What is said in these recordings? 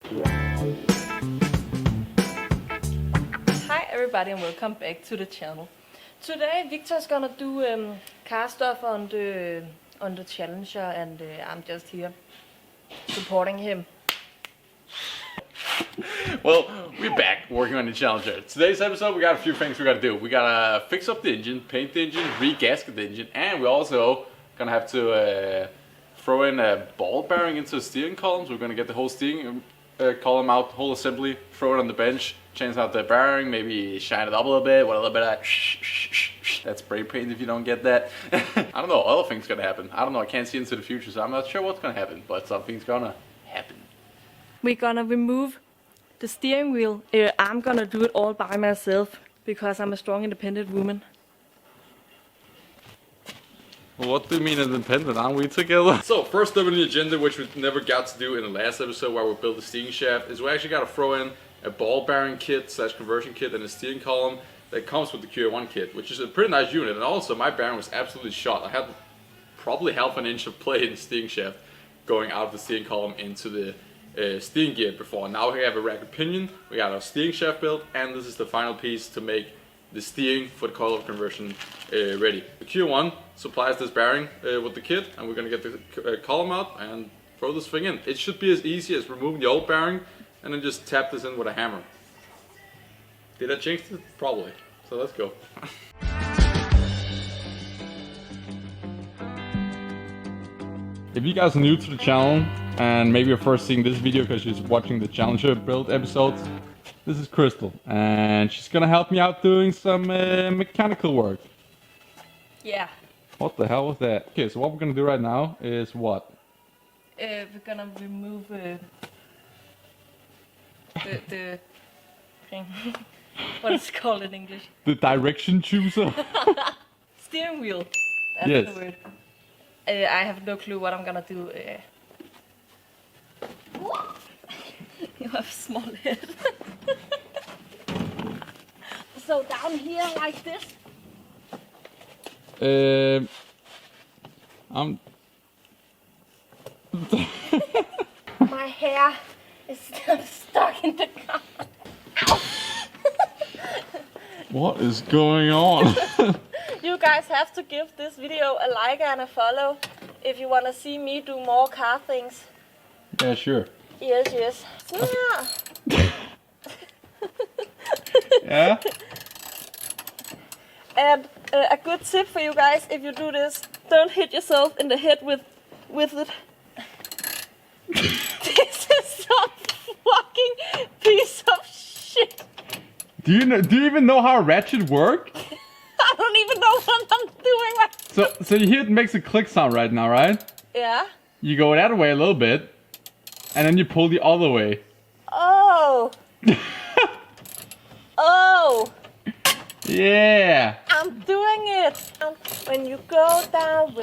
Hi everybody and welcome back to the channel. Today Victor's gonna do car stuff on the Challenger, and I'm just here supporting him. Well, we're back working on the Challenger. Today's episode, we got a few things we gotta do. We gotta fix up the engine, paint the engine, re-gasket the engine, and we're also gonna have to throw in a ball bearing into the steering column. So we're gonna get the whole steering column out, whole assembly, throw it on the bench, change out the bearing, maybe shine it up a little bit, with a little bit of that's spray paint if you don't get that. I don't know, other things gonna happen. I don't know, I can't see into the future, so I'm not sure what's gonna happen, but something's gonna happen. We're gonna remove the steering wheel. I'm gonna do it all by myself because I'm a strong, independent woman. What do you mean independent? Aren't we together? So first up on the agenda, which we never got to do in the last episode where we built the steering shaft, is we actually got to throw in a ball bearing kit / conversion kit and a steering column that comes with the QA1 kit, which is a pretty nice unit. And also my bearing was absolutely shot. I had probably half an inch of play in the steering shaft going out of the steering column into the steering gear before. Now we have a rack pinion, we got our steering shaft built, and this is the final piece to make the steering for the coil conversion ready. The QA1 supplies this bearing with the kit, and we're gonna get the column out and throw this thing in. It should be as easy as removing the old bearing and then just tap this in with a hammer. Did I jinx it? Probably. So let's go. If you guys are new to the channel and maybe you're first seeing this video because you're watching the Challenger build episodes, this is Christel, and she's gonna help me out doing some mechanical work. Yeah. What the hell was that? Okay, so what we're gonna do right now is what? We're gonna remove the thing. What is it called in English? The direction chooser? Steering wheel. That's Yes. the word. I have no clue what I'm gonna do. You have a small head. So down here like this. My hair is still stuck in the car. What is going on? You guys have to give this video a like and a follow if you want to see me do more car things. Yeah, sure. Yes. Yeah. Yeah? And a good tip for you guys, if you do this, don't hit yourself in the head with it. This is some fucking piece of shit. Do you even know how a ratchet works? I don't even know what I'm doing right. So you hear it makes a click sound right now, right? Yeah. You go that way a little bit, and then you pull the other way. Oh. Oh. Yeah. I'm doing it. When you go down,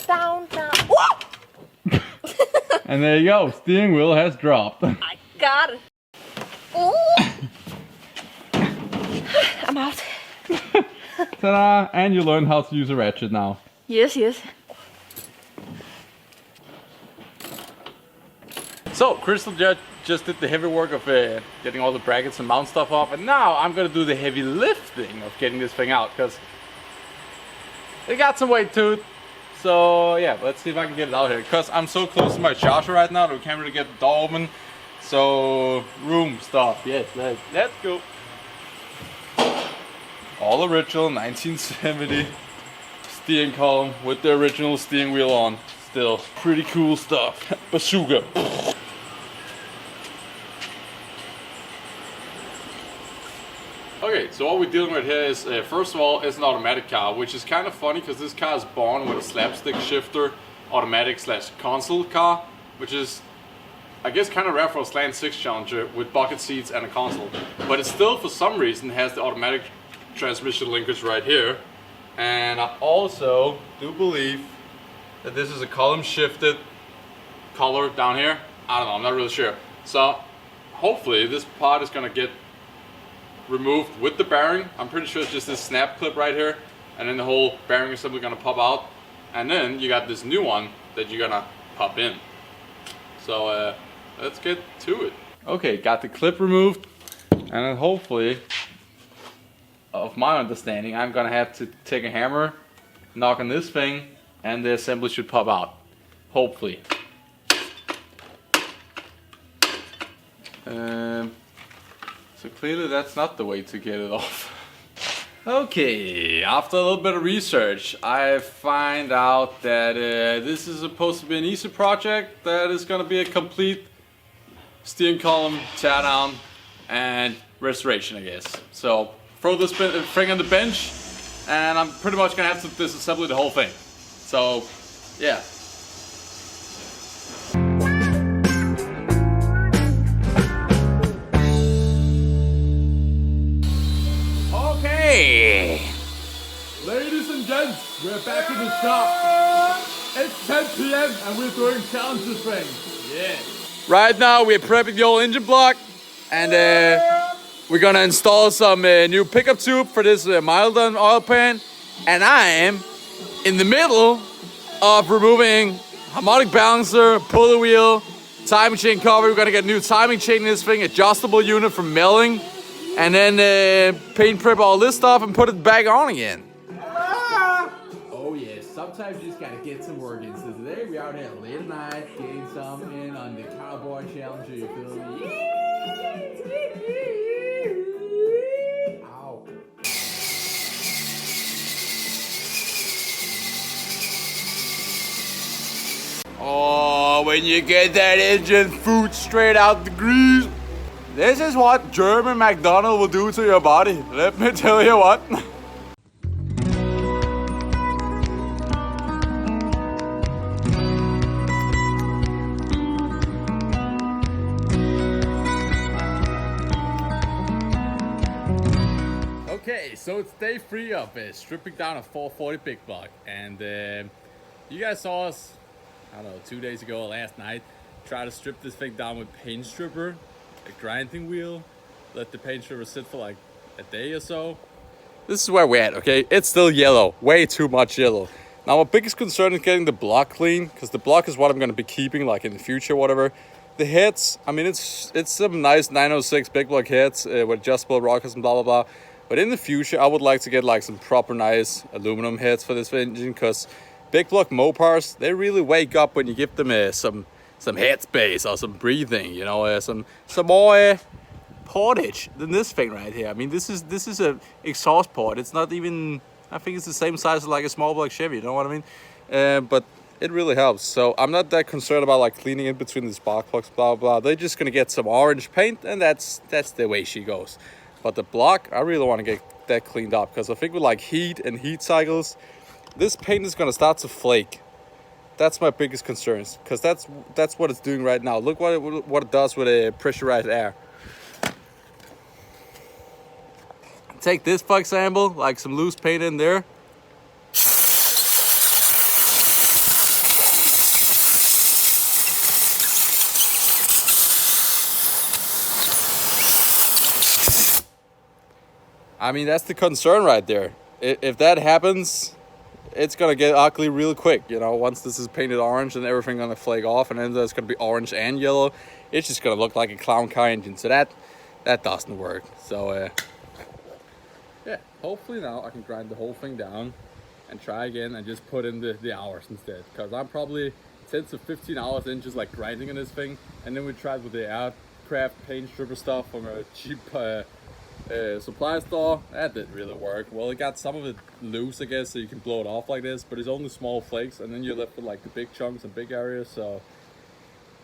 down. Whoa! And there you go, steering wheel has dropped. I got it. Ooh. I'm out. Ta-da! And you learn how to use a ratchet now. Yes. So, Christel just did the heavy work of getting all the brackets and mount stuff off, and now I'm gonna do the heavy lifting of getting this thing out, because it got some weight to it. So yeah, let's see if I can get it out here, because I'm so close to my charger right now that we can't really get the door open. So, room stuff, yes, let's go. All original 1970 steering column with the original steering wheel on. Still pretty cool stuff. Bazooka. Okay, so what we're dealing with here is, first of all, it's an automatic car, which is kind of funny because this car is born with a slapstick shifter automatic / console car, which is, I guess, kind of rare for a slant 6 Challenger with bucket seats and a console. But it still, for some reason, has the automatic transmission linkage right here. And I also do believe that this is a column shifted color down here. I don't know, I'm not really sure. So hopefully this part is gonna get removed with the bearing. I'm pretty sure it's just this snap clip right here, and then the whole bearing is simply gonna pop out, and then you got this new one that you're gonna pop in. So let's get to it. Okay, got the clip removed, and then hopefully, of my understanding, I'm gonna have to take a hammer, knock on this thing, and the assembly should pop out. Hopefully. So clearly that's not the way to get it off. Okay, after a little bit of research, I find out that this is supposed to be an easy project that is going to be a complete steering column teardown and restoration, I guess. So throw this thing on the bench, and I'm pretty much going to have to disassemble the whole thing. So, yeah. Okay, ladies and gents, we're back in the shop. It's 10 p.m. and we're doing challenges thing. Yeah. Right now we're prepping the old engine block, and we're gonna install some new pickup tube for this mild-on oil pan. And I am in the middle of removing harmonic balancer, pulley wheel, timing chain cover. We're gonna get a new timing chain in this thing, adjustable unit from Melling. And then paint prep all this stuff and put it back on again. Oh yeah, sometimes you just gotta get some work in. So today we out here late at night getting some in on the Cowboy Challenger, you feel me? Ow. Oh, when you get that engine food straight out the grease. This is what German McDonald will do to your body. Let me tell you what. Okay, so it's day 3 of stripping down a 440 big block. And you guys saw us, I don't know, 2 days ago or last night, try to strip this thing down with paint stripper. A grinding wheel, let the paint stripper sit for like a day or so. This is where we're at, okay? It's still yellow, way too much yellow. Now my biggest concern is getting the block clean, because the block is what I'm going to be keeping like in the future, whatever. The heads, I mean, it's some nice 906 big block heads with adjustable rockers and blah blah blah. But in the future, I would like to get like some proper nice aluminum heads for this engine, because big block Mopars, they really wake up when you give them some headspace or some breathing, you know, some more portage than this thing right here. I mean, this is a exhaust port. It's not even, I think it's the same size as like a small block Chevy, you know what I mean? But it really helps. So I'm not that concerned about like cleaning in between the spark plugs, blah blah. They're just gonna get some orange paint, and that's the way she goes. But the block, I really want to get that cleaned up, because I think with like heat and heat cycles, this paint is gonna start to flake. That's my biggest concerns, because that's what it's doing right now. Look what it does with a pressurized air. Take this, for example, like some loose paint in there. I mean, that's the concern right there. If that happens, it's gonna get ugly real quick, you know. Once this is painted orange and everything gonna flake off, and then there's gonna be orange and yellow, it's just gonna look like a clown car engine. So that doesn't work. So yeah, hopefully now I can grind the whole thing down and try again and just put in the hours instead, because I'm probably 10 to 15 hours in just like grinding on this thing. And then we tried with the aircraft paint stripper stuff from a cheap supply store. That didn't really work. Well, it got some of it loose, I guess, so you can blow it off like this, but it's only small flakes, and then you're left with like the big chunks and big areas. So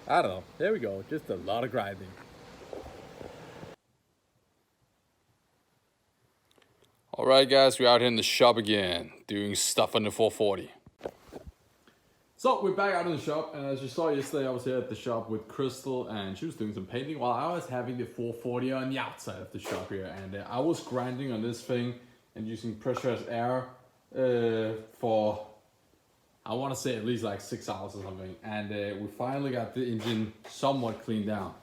I don't know. There we go. Just a lot of grinding. Alright guys, we're out here in the shop again, doing stuff on the 440. So we're back out in the shop, and as you saw yesterday, I was here at the shop with Christel, and she was doing some painting while I was having the 440 on the outside of the shop here. And I was grinding on this thing and using pressurized air for, I want to say, at least like 6 hours or something. And we finally got the engine somewhat cleaned down.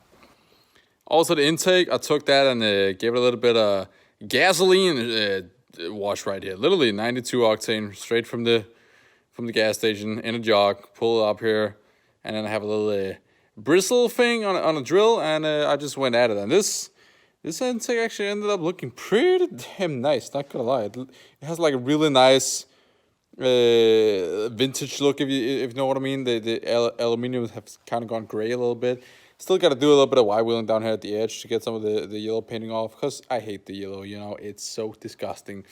Also the intake, I took that and gave it a little bit of gasoline wash right here. Literally 92 octane straight from the gas station in a jug. Pull it up here, and then I have a little bristle thing on a drill, and I just went at it. And this intake actually ended up looking pretty damn nice. Not gonna lie, it has like a really nice vintage look, if you know what I mean. The aluminium has kind of gone gray a little bit. Still got to do a little bit of wire wheeling down here at the edge to get some of the yellow painting off, because I hate the yellow, you know, it's so disgusting.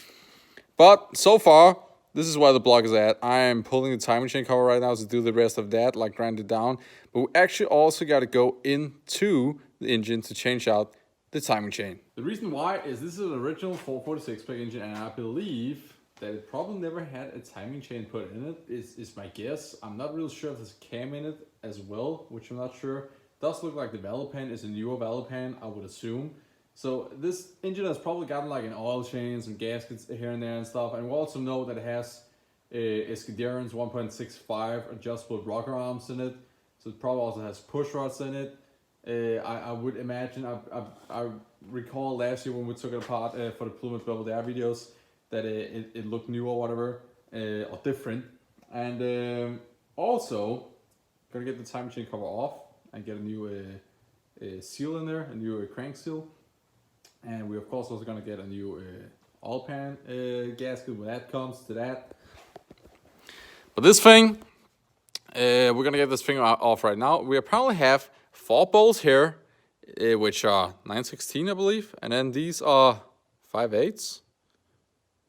But so far, this is where the block is at. I am pulling the timing chain cover right now to do the rest of that, like grind it down. But we actually also got to go into the engine to change out the timing chain. The reason why is this is an original 446 spec engine, and I believe that it probably never had a timing chain put in it, is my guess. I'm not really sure if there's a cam in it as well, which I'm not sure. Does look like the valve pan is a newer valve pan, I would assume. So this engine has probably gotten like an oil change, some gaskets here and there and stuff. And we also know that it has Escuderon's 1.65 adjustable rocker arms in it. So it probably also has push rods in it. I would imagine, I recall last year when we took it apart for the Plymouth Double Dare videos, that it looked new or whatever, or different. And also, gonna get the timing chain cover off and get a new seal in there, a new crank seal. And we of course also gonna get a new oil pan gasket when that comes to that. But this thing, we're gonna get this thing off right now. We apparently have 4 bolts here, which are 9/16 I believe, and then these are 5/8.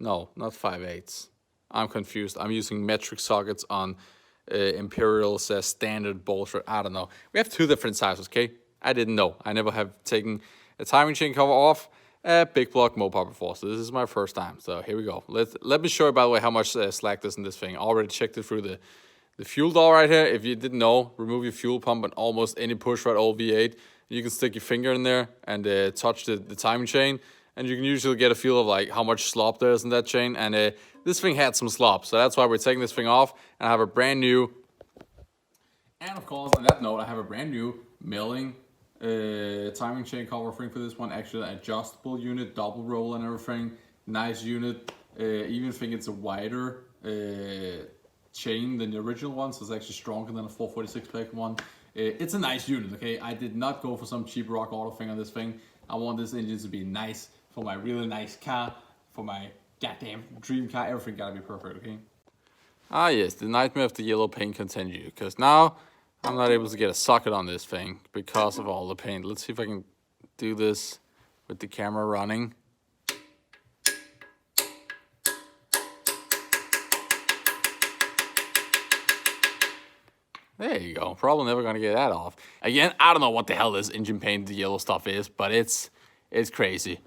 No, not 5/8. I'm confused. I'm using metric sockets on Imperial's standard bolt. I don't know. We have 2 different sizes, okay? I didn't know. I never have taken a timing chain cover off a big block Mopar before, so this is my first time. So here we go. Let me show you, by the way, how much slack there's in this thing. I already checked it through the fuel door right here. If you didn't know, remove your fuel pump and almost any pushrod old V8. You can stick your finger in there and touch the timing chain, and you can usually get a feel of like how much slop there is in that chain. And this thing had some slop, so that's why we're taking this thing off. And I have a brand new, and of course on that note, I have a brand new milling timing chain cover thing for this one. Actually an adjustable unit, double roll and everything. Nice unit. Even think it's a wider chain than the original one, so it's actually stronger than a 446 spec one. It's a nice unit, okay? I did not go for some cheap rock auto thing on this thing. I want this engine to be nice for my really nice car, for my goddamn dream car. Everything gotta be perfect, okay? Ah yes, the nightmare of the yellow paint continues, because now I'm not able to get a socket on this thing because of all the paint. Let's see if I can do this with the camera running. There you go. Probably never gonna get that off. Again, I don't know what the hell this engine paint, the yellow stuff is, but it's crazy.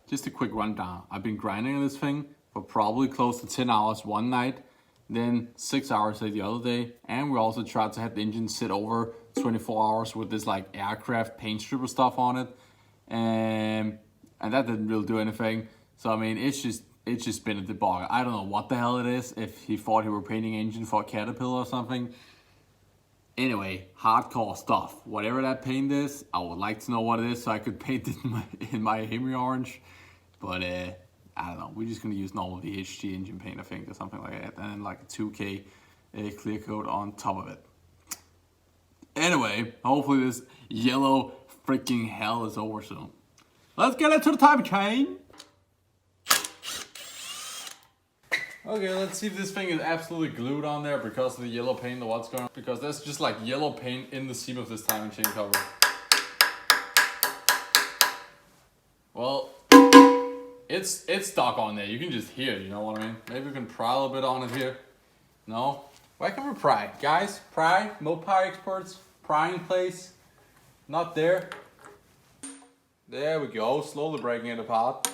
Just a quick rundown. I've been grinding this thing for probably close to 10 hours one night, then 6 hours the other day, and we also tried to have the engine sit over 24 hours with this like aircraft paint stripper stuff on it, and that didn't really do anything. So I mean, it's just been a debacle. I don't know what the hell it is. If he thought he were painting engine for a Caterpillar or something. Anyway, hardcore stuff. Whatever that paint is, I would like to know what it is so I could paint it in my Hemi orange. But I don't know. We're just gonna use normal VHG engine paint, I think, or something like that, and then like a 2K clear coat on top of it. Anyway, hopefully this yellow freaking hell is over soon. Let's get into the timing chain. Okay, let's see if this thing is absolutely glued on there because of the yellow paint or what's going on. Because there's just like yellow paint in the seam of this timing chain cover. Well, it's stuck on there. You can just hear it, you know what I mean? Maybe we can pry a little bit on it here. No? Why can't we pry? Guys, pry? Mopar experts? Prying place? Not there. There we go, slowly breaking it apart.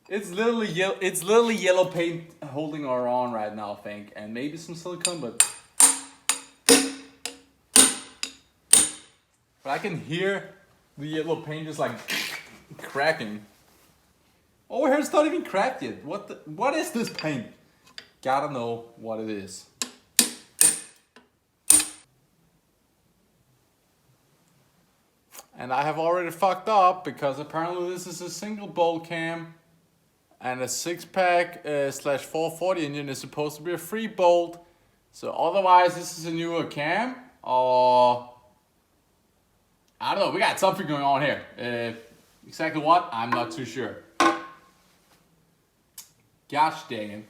It's literally yellow paint holding our on right now, I think, and maybe some silicone, but I can hear the yellow paint just like cracking. Oh, here it's not even cracked yet. What is this paint? Gotta know what it is. And I have already fucked up because apparently this is a single bolt cam. And a 6-pack slash 440 engine is supposed to be a free bolt. So otherwise this is a newer cam, or I don't know, we got something going on here. Exactly what, I'm not too sure. Gosh dang it.